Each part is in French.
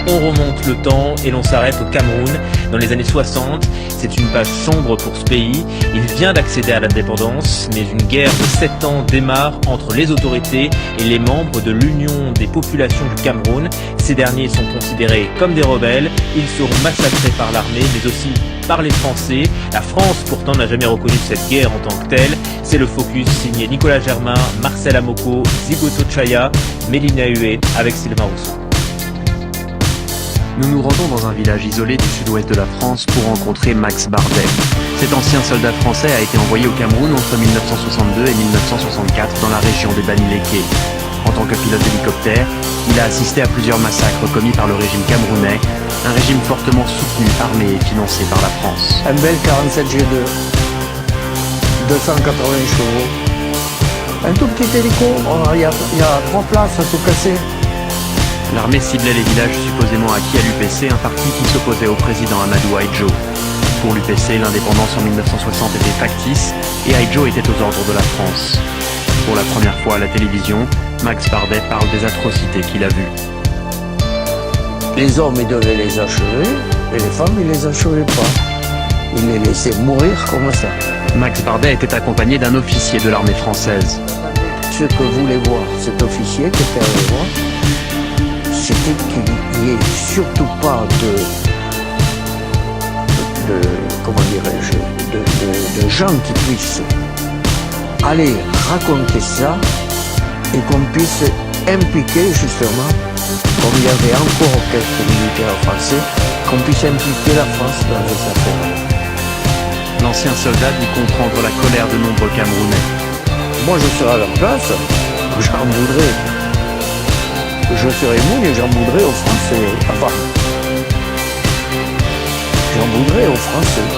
On remonte le temps et l'on s'arrête au Cameroun dans les années 60. C'est une page sombre pour ce pays. Il vient d'accéder à l'indépendance, mais une guerre de 7 ans démarre entre les autorités et les membres de l'Union des populations du Cameroun. Ces derniers sont considérés comme des rebelles. Ils seront massacrés par l'armée, mais aussi par les Français. La France, pourtant, n'a jamais reconnu cette guerre en tant que telle. C'est le focus signé Nicolas Germain, Marcel Amoko, Zigoto Chaya, Mélina Huet avec Sylvain Rousseau. Nous nous rendons dans un village isolé du sud-ouest de la France pour rencontrer Max Bardet. Cet ancien soldat français a été envoyé au Cameroun entre 1962 et 1964 dans la région des Bamileke. En tant que pilote d'hélicoptère, il a assisté à plusieurs massacres commis par le régime camerounais, un régime fortement soutenu, armé et financé par la France. Un bel 47 G2, 280 chevaux, un tout petit hélico, il y a 3 places à tout casser. L'armée ciblait les villages supposément acquis à l'UPC, un parti qui s'opposait au président Amadou Ahidjo. Pour l'UPC, l'indépendance en 1960 était factice et Ahidjo était aux ordres de la France. Pour la première fois à la télévision, Max Bardet parle des atrocités qu'il a vues. Les hommes, ils devaient les achever, et les femmes, ils les achevaient pas. Ils les laissaient mourir comme ça. Max Bardet était accompagné d'un officier de l'armée française. Ce que voulait voir cet officier qui était allé voir, c'était qu'il n'y ait surtout pas de gens qui puissent aller raconter ça et qu'on puisse impliquer justement, comme il y avait encore quelques militaires français, qu'on puisse impliquer la France dans les affaires. L'ancien soldat dit comprendre la colère de nombreux Camerounais. Moi je serais à leur place, j'en voudrais. Je serais mou et j'en voudrais aux Français. Enfin, j'en voudrais aux Français.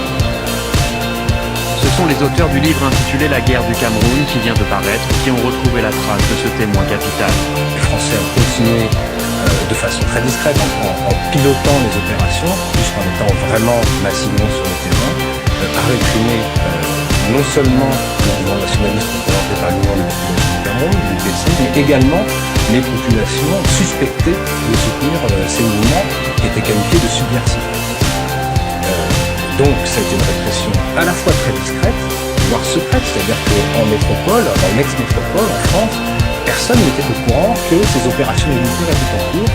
Ce sont les auteurs du livre intitulé La guerre du Cameroun qui vient de paraître qui ont retrouvé la trace de ce témoin capital. Les Français ont continué de façon très discrète en pilotant les opérations, puisqu'en étant vraiment massivement sur le terrain, à réprimer non seulement le mouvement nationaliste représenté par l'Union des populations du Cameroun, l'UPC, mais également les populations suspectées de soutenir ces mouvements qui étaient qualifiés de subversifs. Donc ça a été une répression à la fois très discrète, voire secrète, c'est-à-dire qu'en métropole, en ex-métropole, en France, personne n'était au courant que ces opérations militaires étaient en cours.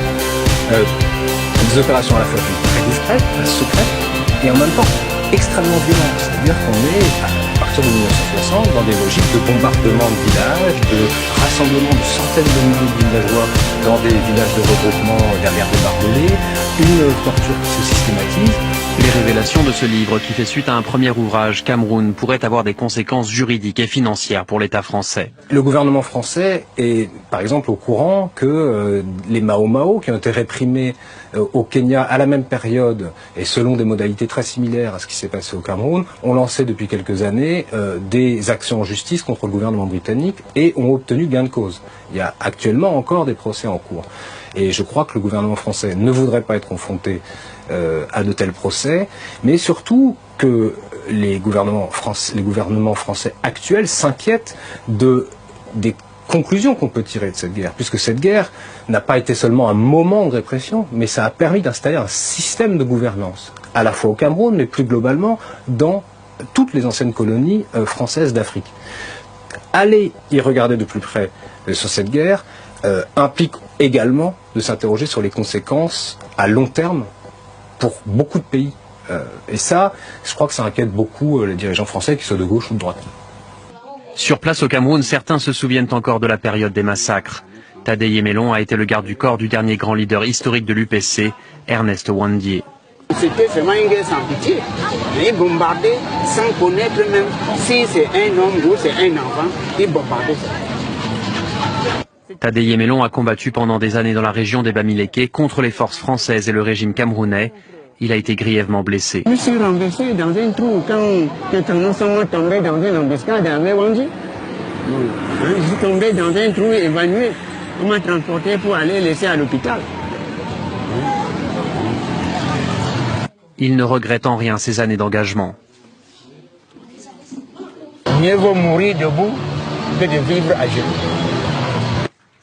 Des opérations à la fois très discrètes, très secrètes, et en même temps extrêmement violentes. C'est-à-dire qu'on est, à partir de 1960, dans des logiques de bombardement de villages, de rassemblement de centaines de milliers de villageois dans des villages de regroupement derrière des barbelés, une torture qui se systématise. Les révélations de ce livre, qui fait suite à un premier ouvrage, Cameroun, pourraient avoir des conséquences juridiques et financières pour l'État français. Le gouvernement français est, par exemple, au courant que les Mao Mao, qui ont été réprimés au Kenya à la même période, et selon des modalités très similaires à ce qui s'est passé au Cameroun, ont lancé depuis quelques années des actions en justice contre le gouvernement britannique et ont obtenu gain de cause. Il y a actuellement encore des procès en cours. Et je crois que le gouvernement français ne voudrait pas être confronté à de tels procès, mais surtout que les gouvernements français actuels s'inquiètent des conclusions qu'on peut tirer de cette guerre, puisque cette guerre n'a pas été seulement un moment de répression, mais ça a permis d'installer un système de gouvernance, à la fois au Cameroun, mais plus globalement dans toutes les anciennes colonies françaises d'Afrique. Aller y regarder de plus près sur cette guerre implique également de s'interroger sur les conséquences à long terme pour beaucoup de pays. Et ça, je crois que ça inquiète beaucoup les dirigeants français, qu'ils soient de gauche ou de droite. Sur place au Cameroun, certains se souviennent encore de la période des massacres. Tadei Emelon a été le garde du corps du dernier grand leader historique de l'UPC, Ernest Ouandié. C'était vraiment une guerre sans pitié. Ils bombardaient sans connaître même si c'est un homme ou c'est un enfant, ils bombardaient ça. Tadei Emelon a combattu pendant des années dans la région des Bamileke contre les forces françaises et le régime camerounais. Il a été grièvement blessé. Je me suis renversé dans un trou quand nous sommes tombés dans une embuscade avec Wandi. Je suis tombé dans un trou évanoui. On m'a transporté pour aller laisser à l'hôpital. Il ne regrette en rien ses années d'engagement. Mieux vaut mourir debout que de vivre à genoux.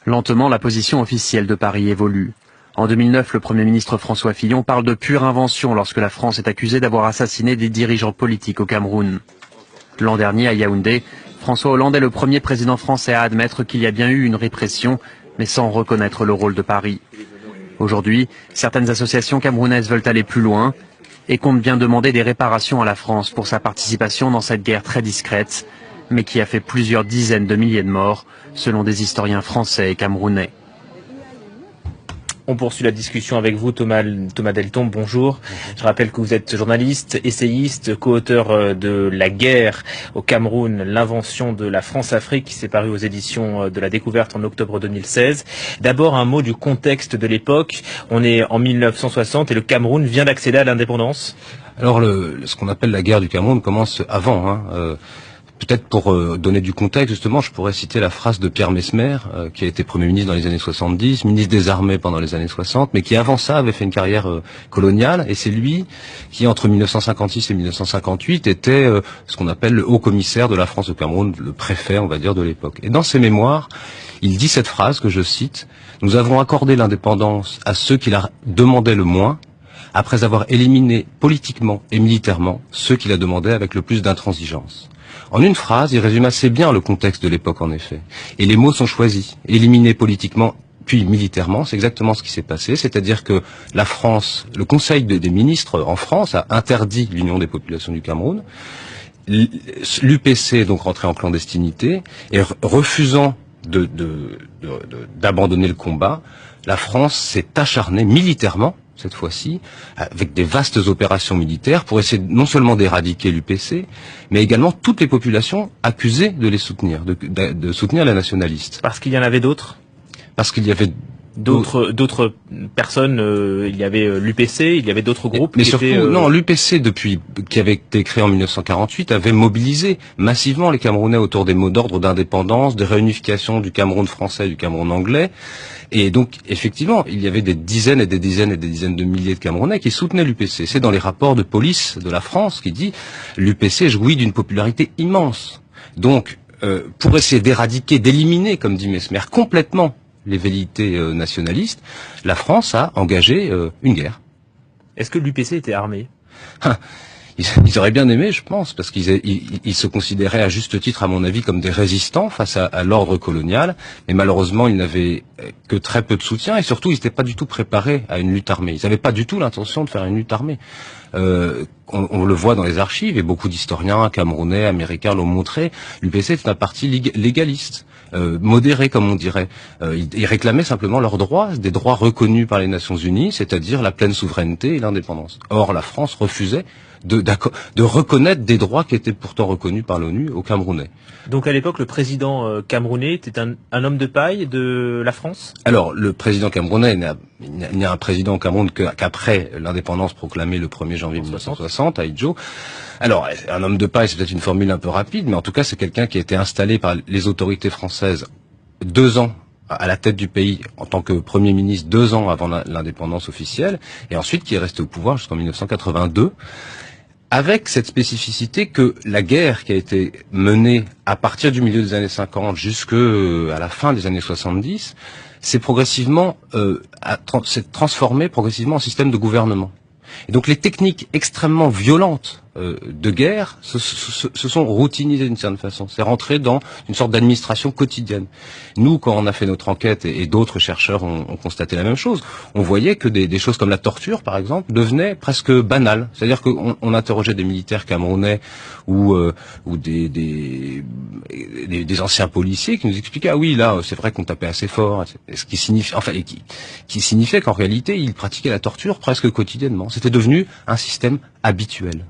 Lentement, la position officielle de Paris évolue. En 2009, le Premier ministre François Fillon parle de pure invention lorsque la France est accusée d'avoir assassiné des dirigeants politiques au Cameroun. L'an dernier, à Yaoundé, François Hollande est le premier président français à admettre qu'il y a bien eu une répression, mais sans reconnaître le rôle de Paris. Aujourd'hui, certaines associations camerounaises veulent aller plus loin et comptent bien demander des réparations à la France pour sa participation dans cette guerre très discrète, mais qui a fait plusieurs dizaines de milliers de morts, selon des historiens français et camerounais. On poursuit la discussion avec vous, Thomas Deltombe, bonjour. Je rappelle que vous êtes journaliste, essayiste, co-auteur de La guerre au Cameroun, l'invention de la France-Afrique, qui s'est paru aux éditions de la Découverte en octobre 2016. D'abord, un mot du contexte de l'époque. On est en 1960 et le Cameroun vient d'accéder à l'indépendance. Alors, ce qu'on appelle la guerre du Cameroun commence avant, Peut-être pour donner du contexte, justement, je pourrais citer la phrase de Pierre Messmer, qui a été Premier ministre dans les années 70, ministre des Armées pendant les années 60, mais qui avant ça avait fait une carrière coloniale, et c'est lui qui, entre 1956 et 1958, était ce qu'on appelle le haut commissaire de la France au Cameroun, le préfet, on va dire, de l'époque. Et dans ses mémoires, il dit cette phrase que je cite, « Nous avons accordé l'indépendance à ceux qui la demandaient le moins, après avoir éliminé politiquement et militairement ceux qui la demandaient avec le plus d'intransigeance. » En une phrase, il résume assez bien le contexte de l'époque, en effet. Et les mots sont choisis. Éliminer politiquement, puis militairement, c'est exactement ce qui s'est passé. C'est-à-dire que la France, le Conseil des ministres en France a interdit l'Union des populations du Cameroun. L'UPC est donc rentré en clandestinité et refusant d'abandonner le combat, la France s'est acharnée militairement, cette fois-ci, avec des vastes opérations militaires pour essayer non seulement d'éradiquer l'UPC, mais également toutes les populations accusées de les soutenir, de soutenir les nationalistes. Parce qu'il y en avait d'autres ? Parce qu'il y avait d'autres personnes, il y avait l'UPC, il y avait d'autres groupes. Mais surtout, non, l'UPC, qui avait été créé en 1948, avait mobilisé massivement les Camerounais autour des mots d'ordre d'indépendance, de réunification du Cameroun français et du Cameroun anglais. Et donc, effectivement, il y avait des dizaines et des dizaines et des dizaines de milliers de Camerounais qui soutenaient l'UPC. C'est dans les rapports de police de la France qui dit l'UPC jouit d'une popularité immense. Donc, pour essayer d'éradiquer, d'éliminer, comme dit Messmer, complètement les velléités nationalistes, la France a engagé une guerre. Est-ce que l'UPC était armé ? Ils auraient bien aimé, je pense, parce qu'ils se considéraient à juste titre, à mon avis, comme des résistants face à l'ordre colonial. Mais malheureusement, ils n'avaient que très peu de soutien et surtout, ils n'étaient pas du tout préparés à une lutte armée. Ils n'avaient pas du tout l'intention de faire une lutte armée. On le voit dans les archives et beaucoup d'historiens camerounais, américains l'ont montré. L'UPC est un parti légaliste. Modérés, comme on dirait. Ils réclamaient simplement leurs droits, des droits reconnus par les Nations Unies, c'est-à-dire la pleine souveraineté et l'indépendance. Or, la France refusait de reconnaître des droits qui étaient pourtant reconnus par l'ONU aux Camerounais. Donc à l'époque, le président camerounais était un homme de paille de la France ? Alors, le président camerounais n'est un président au Cameroun qu'après l'indépendance proclamée le 1er janvier 1960 à Idjo. Alors, un homme de paille, c'est peut-être une formule un peu rapide, mais en tout cas, c'est quelqu'un qui a été installé par les autorités françaises 2 ans à la tête du pays en tant que Premier ministre 2 ans avant l'indépendance officielle, et ensuite qui est resté au pouvoir jusqu'en 1982. Avec cette spécificité que la guerre qui a été menée à partir du milieu des années 50 jusqu'à la fin des années 70, s'est transformée progressivement en système de gouvernement. Et donc les techniques extrêmement violentes de guerre se sont routinisées d'une certaine façon. C'est rentré dans une sorte d'administration quotidienne. Nous, quand on a fait notre enquête, et d'autres chercheurs ont constaté la même chose, on voyait que des choses comme la torture, par exemple, devenaient presque banales. C'est-à-dire qu'on interrogeait des militaires camerounais ou des anciens policiers qui nous expliquaient ah oui, là, c'est vrai qu'on tapait assez fort, ce qui signifie, qui signifiait qu'en réalité, ils pratiquaient la torture presque quotidiennement. C'était devenu un système habituel.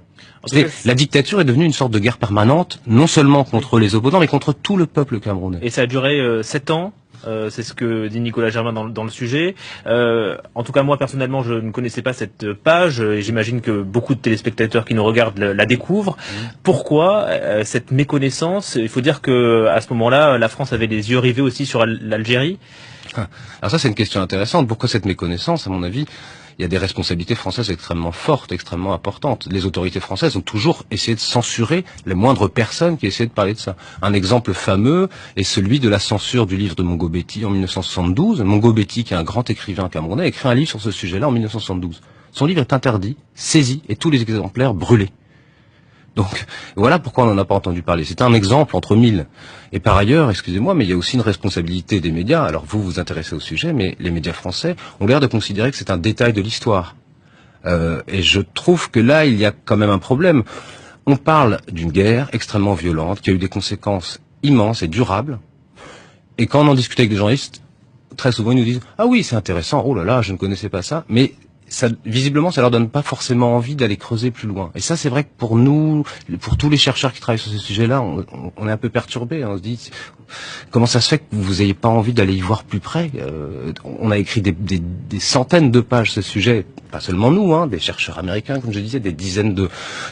La dictature est devenue une sorte de guerre permanente, non seulement contre les opposants, mais contre tout le peuple camerounais. Et ça a duré 7 ans, c'est ce que dit Nicolas Germain dans le sujet. En tout cas, moi, personnellement, je ne connaissais pas cette page, et j'imagine que beaucoup de téléspectateurs qui nous regardent la découvrent. Pourquoi cette méconnaissance ? Il faut dire que à ce moment-là, la France avait les yeux rivés aussi sur l'Algérie. Alors ça, c'est une question intéressante. Pourquoi cette méconnaissance? À mon avis, il y a des responsabilités françaises extrêmement fortes, extrêmement importantes. Les autorités françaises ont toujours essayé de censurer les moindres personnes qui essayaient de parler de ça. Un exemple fameux est celui de la censure du livre de Mongo Betty en 1972. Mongo Betty, qui est un grand écrivain camerounais, a écrit un livre sur ce sujet-là en 1972. Son livre est interdit, saisi, et tous les exemplaires brûlés. Donc, voilà pourquoi on n'en a pas entendu parler. C'est un exemple entre 1000. Et par ailleurs, excusez-moi, mais il y a aussi une responsabilité des médias. Alors vous vous intéressez au sujet, mais les médias français ont l'air de considérer que c'est un détail de l'histoire. Et je trouve que là, il y a quand même un problème. On parle d'une guerre extrêmement violente, qui a eu des conséquences immenses et durables. Et quand on en discute avec des journalistes, très souvent ils nous disent « Ah oui, c'est intéressant, oh là là, je ne connaissais pas ça », mais ça, visiblement, ça leur donne pas forcément envie d'aller creuser plus loin. Et ça, c'est vrai que pour nous, pour tous les chercheurs qui travaillent sur ces sujets-là, on est un peu perturbés. On se dit, comment ça se fait que vous ayez pas envie d'aller y voir plus près? On a écrit des centaines de pages sur ce sujet, pas seulement nous, hein, des chercheurs américains, comme je disais, des dizaines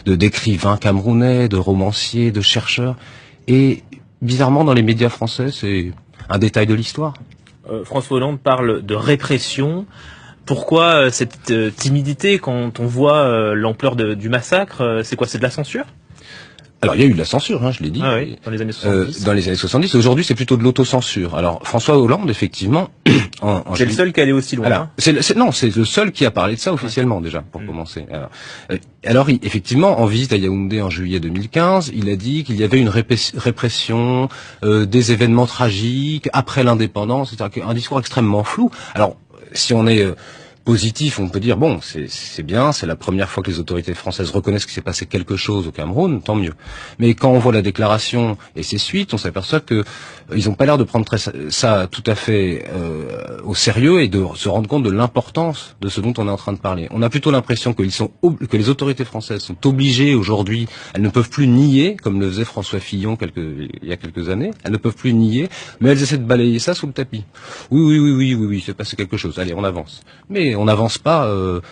d'écrivains camerounais, de romanciers, de chercheurs. Et bizarrement, dans les médias français, c'est un détail de l'histoire. François Hollande parle de répression. Pourquoi cette timidité quand on voit l'ampleur du massacre? C'est quoi? C'est de la censure? Alors il y a eu de la censure, hein, je l'ai dit. Ah oui, dans les années 70. Dans les années 70. Aujourd'hui, c'est plutôt de l'autocensure. Alors François Hollande, effectivement, c'est le seul qui allait aussi loin. Alors, c'est le seul qui a parlé de ça officiellement déjà, pour commencer. Alors, effectivement, en visite à Yaoundé en juillet 2015, il a dit qu'il y avait une répression des événements tragiques après l'indépendance, etc. Un discours extrêmement flou. Alors, si on est positif, on peut dire bon, c'est bien, c'est la première fois que les autorités françaises reconnaissent qu'il s'est passé quelque chose au Cameroun, tant mieux. Mais quand on voit la déclaration et ses suites, on s'aperçoit que ils n'ont pas l'air de prendre ça tout à fait au sérieux et de se rendre compte de l'importance de ce dont on est en train de parler. On a plutôt l'impression que les autorités françaises sont obligées aujourd'hui, elles ne peuvent plus nier, comme le faisait François Fillon il y a quelques années, elles ne peuvent plus nier, mais elles essaient de balayer ça sous le tapis. Oui, c'est passé quelque chose. Allez, on avance. Mais on n'avance pas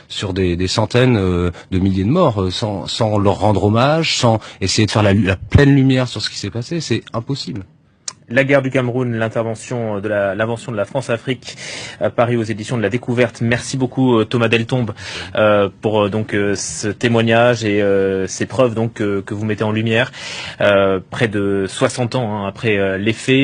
sur des centaines de milliers de morts sans leur rendre hommage, sans essayer de faire la pleine lumière sur ce qui s'est passé. C'est impossible. La guerre du Cameroun, l'invention de la France-Afrique, Paris aux éditions de la Découverte. Merci beaucoup Thomas Deltombe pour donc ce témoignage et ces preuves donc que vous mettez en lumière près de 60 ans après les faits.